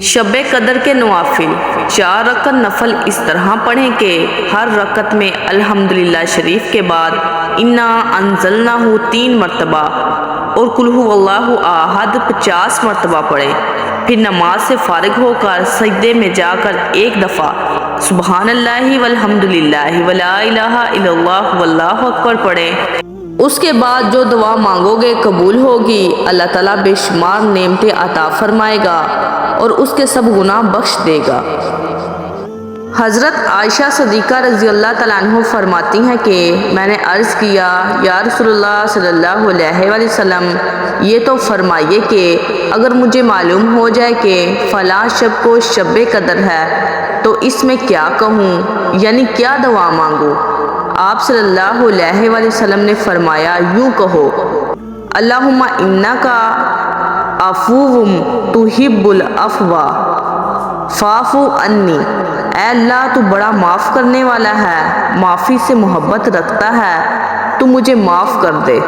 شب قدر کے نوافل 4 رکعت نفل اس طرح پڑھیں کہ ہر رکعت میں الحمدللہ شریف کے بعد انا انزلناہ 3 مرتبہ اور قل ھو اللہ احد 50 مرتبہ پڑھیں۔ پھر نماز سے فارغ ہو کر سجدے میں جا کر 1 دفعہ سبحان اللہ والحمدللہ ولا الہ الا اللہ واللہ اکبر پڑھیں۔ اس کے بعد جو دعا مانگو گے قبول ہوگی۔ اللہ تعالیٰ بے شمار نعمتیں عطا فرمائے گا اور اس کے سب گناہ بخش دے گا۔ حضرت عائشہ صدیقہ رضی اللہ تعالیٰ عنہ فرماتی ہیں کہ میں نے عرض کیا یا رسول اللہ صلی اللہ علیہ وآلہ وسلم، یہ تو فرمائیے کہ اگر مجھے معلوم ہو جائے کہ فلاں شب کو شب قدر ہے تو اس میں کیا کہوں، یعنی کیا دعا مانگوں؟ آپ صلی اللہ علیہ وآلہ وسلم نے فرمایا یوں کہو اللہم انکا عفو تحب العفو فاعف عنی، اے اللہ تو بڑا معاف کرنے والا ہے، معافی سے محبت رکھتا ہے، تو مجھے معاف کر دے۔